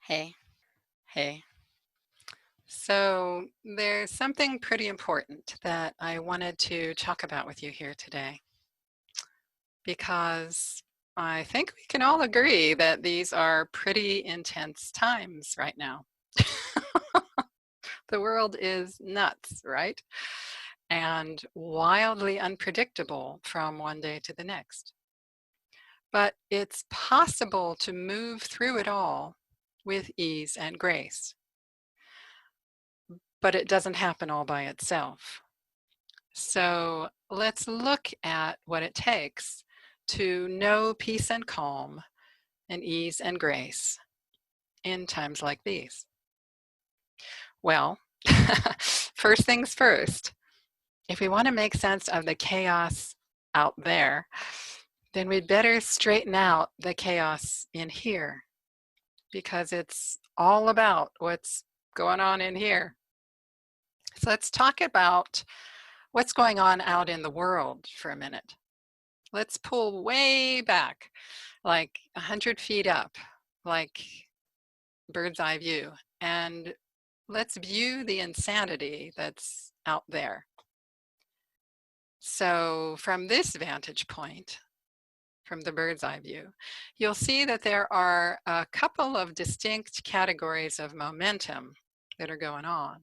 Hey, hey. So there's something pretty important that I wanted to talk about with you here today because I think we can all agree that these are pretty intense times right now. The world is nuts, right? And wildly unpredictable from one day to the next. But it's possible to move through it all with ease and grace. But it doesn't happen all by itself. So let's look at what it takes to know peace and calm and ease and grace in times like these. Well, first things first, if we want to make sense of the chaos out there, then we'd better straighten out the chaos in here because it's all about what's going on in here. So let's talk about what's going on out in the world for a minute. Let's pull way back, like 100 feet up, like bird's eye view, and let's view the insanity that's out there. So, from this vantage point, from the bird's eye view, you'll see that there are a couple of distinct categories of momentum that are going on,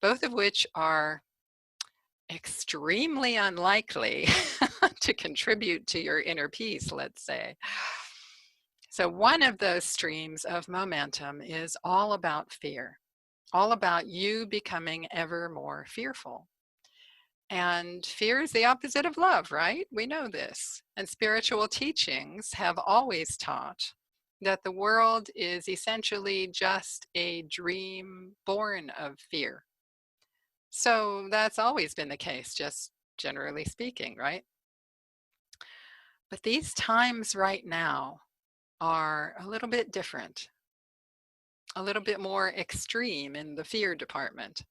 both of which are extremely unlikely to contribute to your inner peace, let's say. So, one of those streams of momentum is all about fear, all about you becoming ever more fearful. And fear is the opposite of love, right? We know this. And spiritual teachings have always taught that the world is essentially just a dream born of fear. So that's always been the case, just generally speaking, right? But these times right now are a little bit different, a little bit more extreme in the fear department,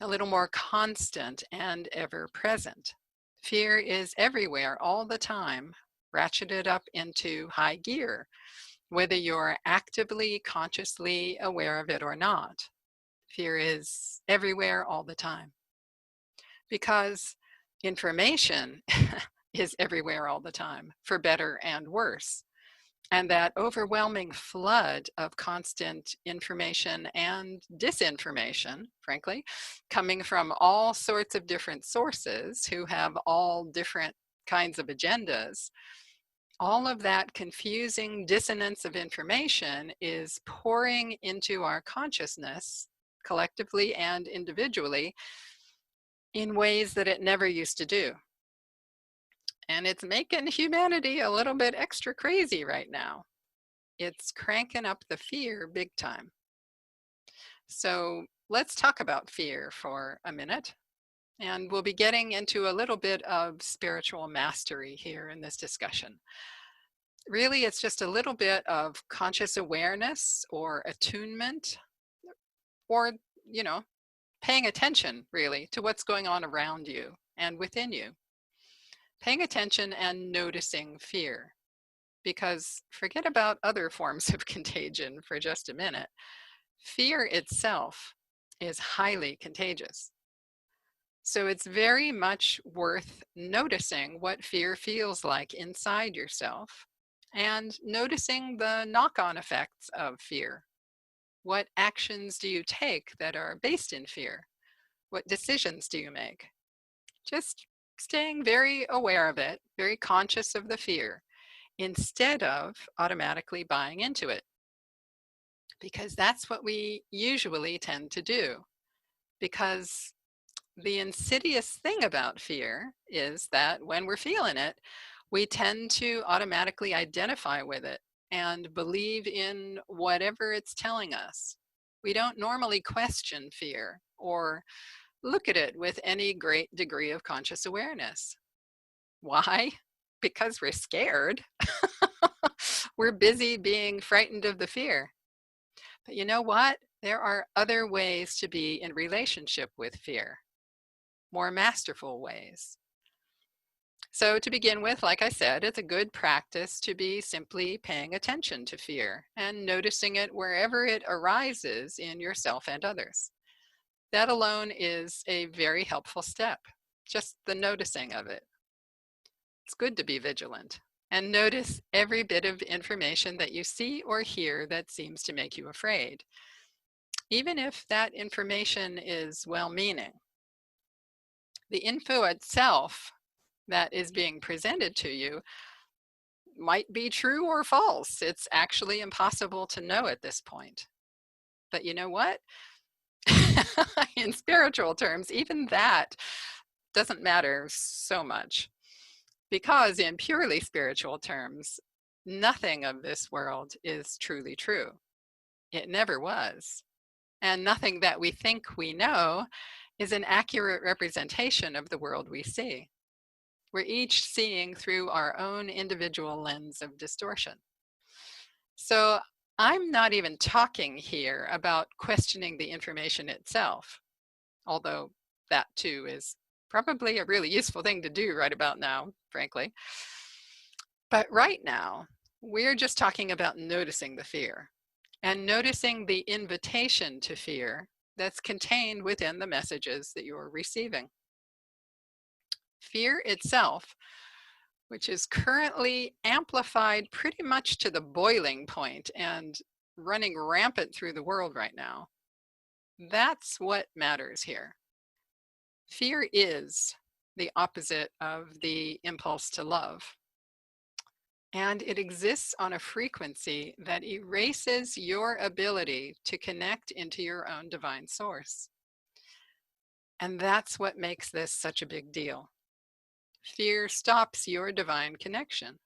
a little more constant and ever present. Fear is everywhere all the time, ratcheted up into high gear, whether you're actively, consciously aware of it or not. Fear is everywhere all the time because information is everywhere all the time, for better and worse. And that overwhelming flood of constant information and disinformation, frankly, coming from all sorts of different sources who have all different kinds of agendas, all of that confusing dissonance of information is pouring into our consciousness, collectively and individually, in ways that it never used to do. And it's making humanity a little bit extra crazy right now. It's cranking up the fear big time. So let's talk about fear for a minute. And we'll be getting into a little bit of spiritual mastery here in this discussion. Really, it's just a little bit of conscious awareness or attunement or, you know, paying attention really to what's going on around you and within you. Paying attention and noticing fear. Because forget about other forms of contagion for just a minute. Fear itself is highly contagious. So it's very much worth noticing what fear feels like inside yourself and noticing the knock on effects of fear. What actions do you take that are based in fear? What decisions do you make? Just staying very aware of it, very conscious of the fear, instead of automatically buying into it. Because that's what we usually tend to do. Because the insidious thing about fear is that when we're feeling it, we tend to automatically identify with it and believe in whatever it's telling us. We don't normally question fear or look at it with any great degree of conscious awareness. Why? Because we're scared. We're busy being frightened of the fear. But you know what? There are other ways to be in relationship with fear, more masterful ways. So, to begin with, like I said, it's a good practice to be simply paying attention to fear and noticing it wherever it arises in yourself and others. That alone is a very helpful step, just the noticing of it. It's good to be vigilant and notice every bit of information that you see or hear that seems to make you afraid, even if that information is well meaning. The info itself that is being presented to you might be true or false. It's actually impossible to know at this point. But you know what? In spiritual terms, even that doesn't matter so much because, in purely spiritual terms, nothing of this world is truly true. It never was. And nothing that we think we know is an accurate representation of the world we see. We're each seeing through our own individual lens of distortion. So I'm not even talking here about questioning the information itself, although that too is probably a really useful thing to do right about now, frankly. But right now, we're just talking about noticing the fear and noticing the invitation to fear that's contained within the messages that you're receiving. Fear itself, which is currently amplified pretty much to the boiling point and running rampant through the world right now, that's what matters here. Fear is the opposite of the impulse to love. And it exists on a frequency that erases your ability to connect into your own divine source. And that's what makes this such a big deal. Fear stops your divine connection.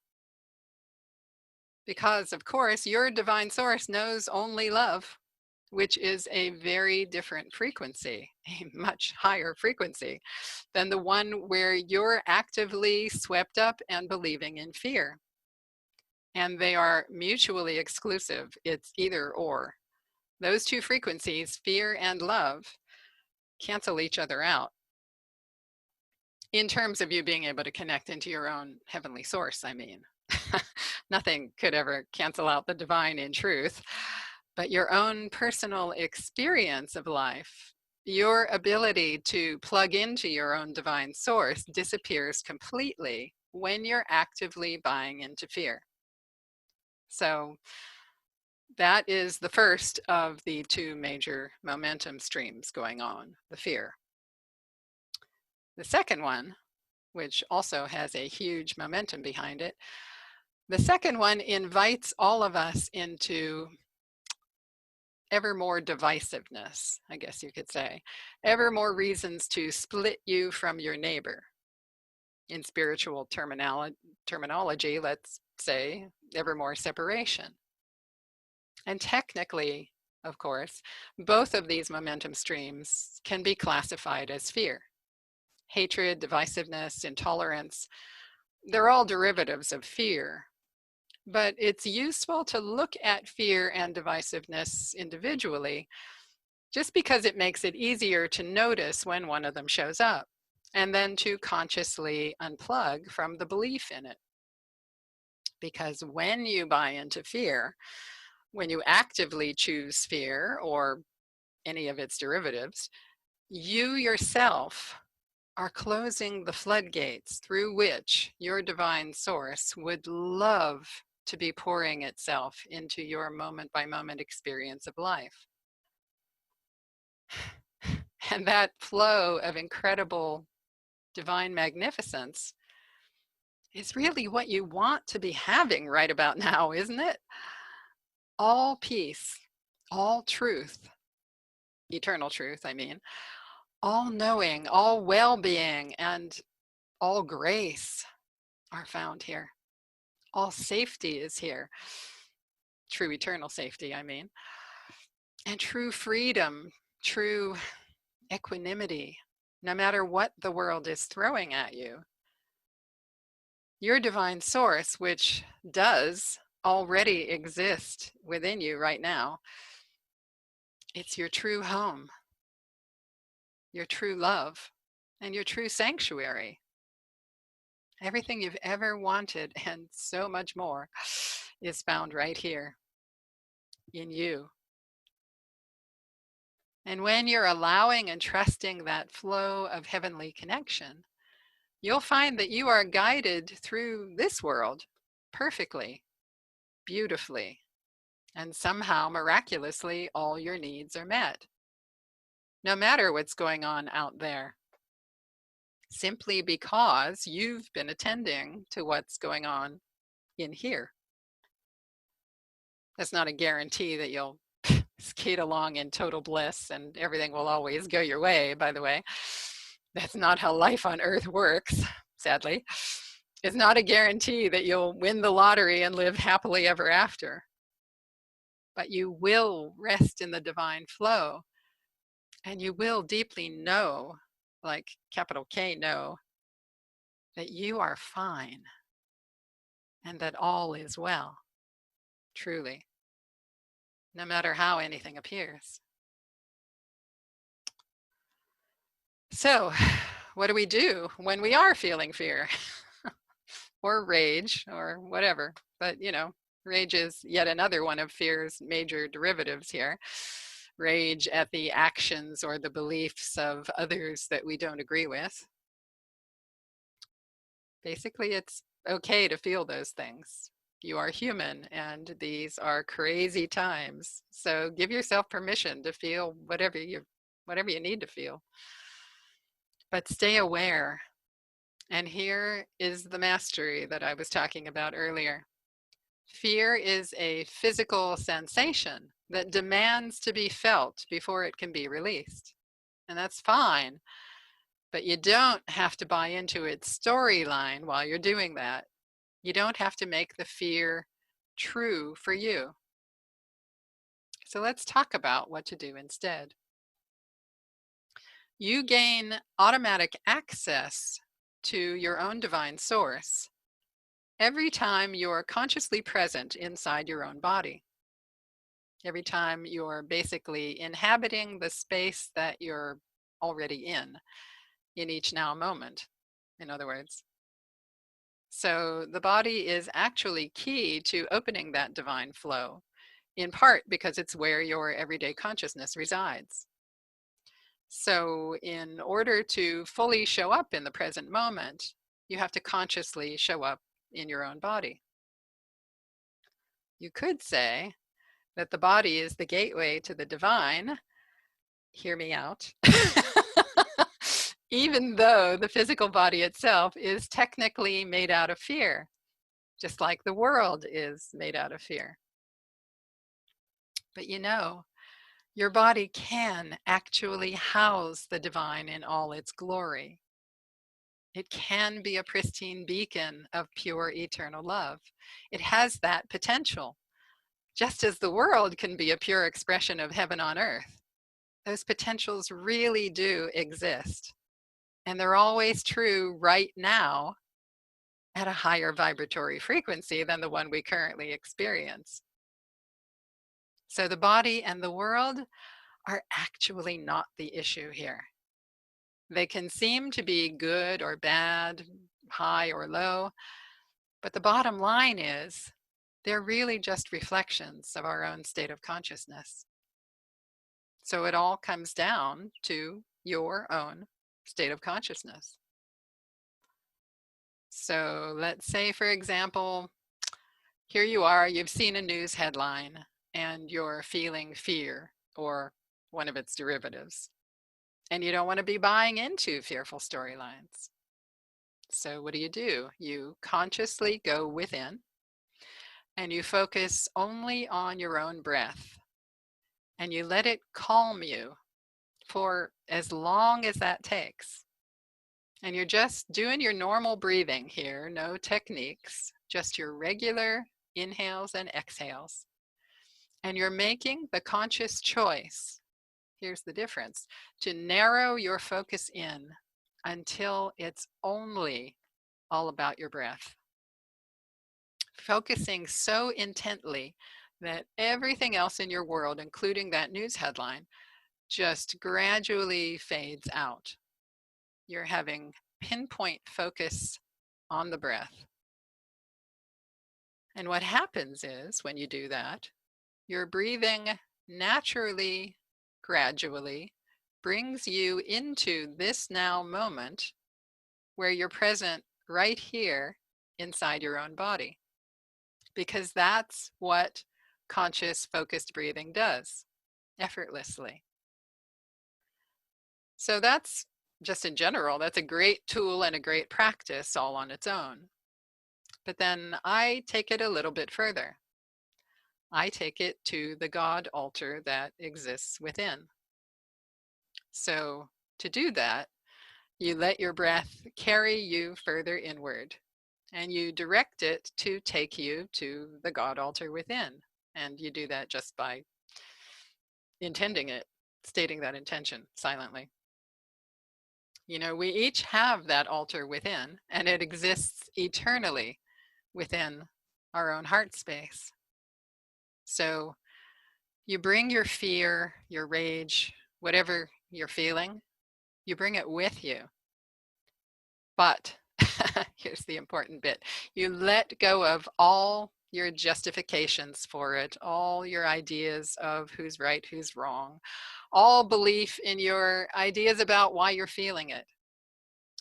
Because, of course, your divine source knows only love, which is a very different frequency, a much higher frequency than the one where you're actively swept up and believing in fear. And they are mutually exclusive. It's either or. Those two frequencies, fear and love, cancel each other out. In terms of you being able to connect into your own heavenly source, I mean. Nothing could ever cancel out the divine in truth, but your own personal experience of life, your ability to plug into your own divine source disappears completely when you're actively buying into fear. So that is the first of the two major momentum streams going on, the fear. The second one, which also has a huge momentum behind it, the second one invites all of us into ever more divisiveness, I guess you could say, ever more reasons to split you from your neighbor. In spiritual terminology, let's say, ever more separation. And technically, of course, both of these momentum streams can be classified as fear. Hatred, divisiveness, intolerance, they're all derivatives of fear. But it's useful to look at fear and divisiveness individually, just because it makes it easier to notice when one of them shows up, and then to consciously unplug from the belief in it. Because when you buy into fear, when you actively choose fear or any of its derivatives, you yourself are closing the floodgates through which your divine source would love to be pouring itself into your moment by moment experience of life. And that flow of incredible divine magnificence is really what you want to be having right about now, isn't it? All peace, all truth, eternal truth, I mean, all knowing, all well being, and all grace are found here. All safety is here. True eternal safety, I mean. And true freedom, true equanimity, no matter what the world is throwing at you. Your divine source, which does already exist within you right now, it's your true home, your true love, and your true sanctuary. Everything you've ever wanted and so much more is found right here in you. And when you're allowing and trusting that flow of heavenly connection, you'll find that you are guided through this world perfectly, beautifully, and somehow miraculously all your needs are met, no matter what's going on out there, simply because you've been attending to what's going on in here. That's not a guarantee that you'll skate along in total bliss and everything will always go your way, by the way. That's not how life on earth works, sadly. It's not a guarantee that you'll win the lottery and live happily ever after. But you will rest in the divine flow, and you will deeply know, like capital K know, that you are fine and that all is well, truly, no matter how anything appears. So, what do we do when we are feeling fear or rage or whatever? But, rage is yet another one of fear's major derivatives here. Rage at the actions or the beliefs of others that we don't agree with. Basically, it's okay to feel those things. You are human, and these are crazy times. So give yourself permission to feel whatever you need to feel. But stay aware. And here is the mastery that I was talking about earlier. Fear is a physical sensation that demands to be felt before it can be released. And that's fine, but you don't have to buy into its storyline while you're doing that. You don't have to make the fear true for you. So let's talk about what to do instead. You gain automatic access to your own divine source every time you're consciously present inside your own body. Every time you're basically inhabiting the space that you're already in each now moment, in other words. So the body is actually key to opening that divine flow, in part because it's where your everyday consciousness resides. So in order to fully show up in the present moment, you have to consciously show up in your own body. You could say that the body is the gateway to the divine. Hear me out. Even though the physical body itself is technically made out of fear, just like the world is made out of fear. But your body can actually house the divine in all its glory. It can be a pristine beacon of pure eternal love. It has that potential, just as the world can be a pure expression of heaven on earth. Those potentials really do exist. And they're always true right now at a higher vibratory frequency than the one we currently experience. So the body and the world are actually not the issue here. They can seem to be good or bad, high or low, but the bottom line is they're really just reflections of our own state of consciousness. So it all comes down to your own state of consciousness. So let's say, for example, here you are, you've seen a news headline and you're feeling fear or one of its derivatives. And you don't want to be buying into fearful storylines. So what do? You consciously go within and you focus only on your own breath. And you let it calm you for as long as that takes. And you're just doing your normal breathing here, no techniques, just your regular inhales and exhales. And you're making the conscious choice, here's the difference, to narrow your focus in until it's only all about your breath. Focusing so intently that everything else in your world, including that news headline, just gradually fades out. You're having pinpoint focus on the breath. And what happens is when you do that, your breathing naturally, gradually brings you into this now moment where you're present right here inside your own body. Because that's what conscious focused breathing does, effortlessly. So that's just in general, that's a great tool and a great practice all on its own. But then I take it a little bit further. I take it to the God altar that exists within. So to do that, you let your breath carry you further inward, and you direct it to take you to the God altar within. And you do that just by intending it, stating that intention silently. You know, we each have that altar within, and it exists eternally within our own heart space. So you bring your fear, your rage, whatever you're feeling, you bring it with you. But here's the important bit. You let go of all your justifications for it, all your ideas of who's right, who's wrong, all belief in your ideas about why you're feeling it.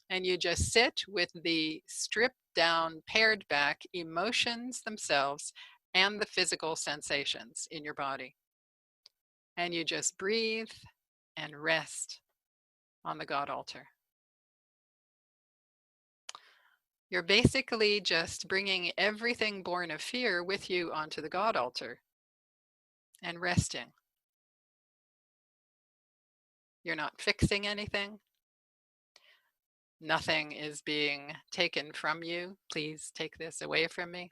And you just sit with the stripped down, pared back emotions themselves and the physical sensations in your body. And you just breathe and rest on the God altar. You're basically just bringing everything born of fear with you onto the God altar and resting. You're not fixing anything. Nothing is being taken from you. Please take this away from me.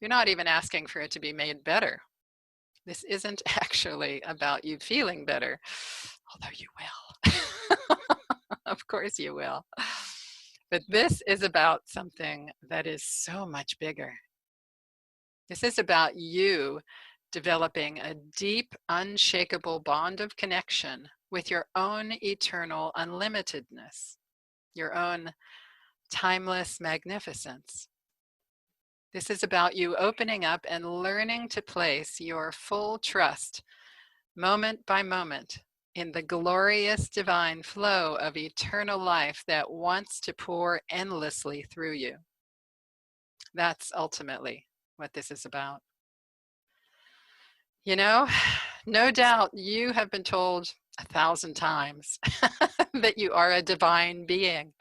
You're not even asking for it to be made better. This isn't actually about you feeling better, although you will. Of course you will. But this is about something that is so much bigger. This is about you developing a deep, unshakable bond of connection with your own eternal unlimitedness, your own timeless magnificence. This is about you opening up and learning to place your full trust, moment by moment, in the glorious divine flow of eternal life that wants to pour endlessly through you. That's ultimately what this is about. You know, no doubt you have been told 1,000 times that you are a divine being.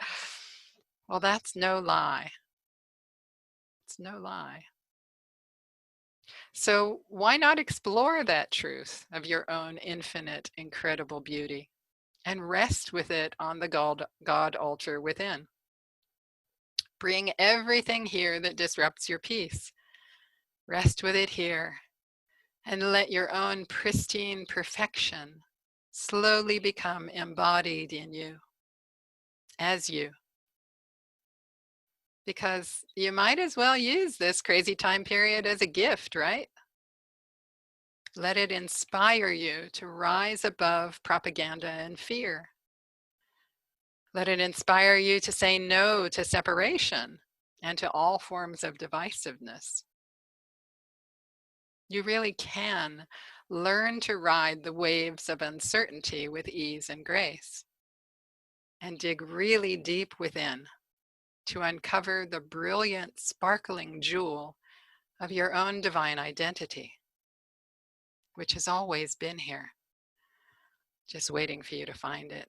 Well, that's no lie. It's no lie. So why not explore that truth of your own infinite, incredible beauty and rest with it on the God altar within? Bring everything here that disrupts your peace. Rest with it here and let your own pristine perfection slowly become embodied in you, as you. Because you might as well use this crazy time period as a gift, right? Let it inspire you to rise above propaganda and fear. Let it inspire you to say no to separation and to all forms of divisiveness. You really can learn to ride the waves of uncertainty with ease and grace, and dig really deep within to uncover the brilliant, sparkling jewel of your own divine identity, which has always been here, just waiting for you to find it.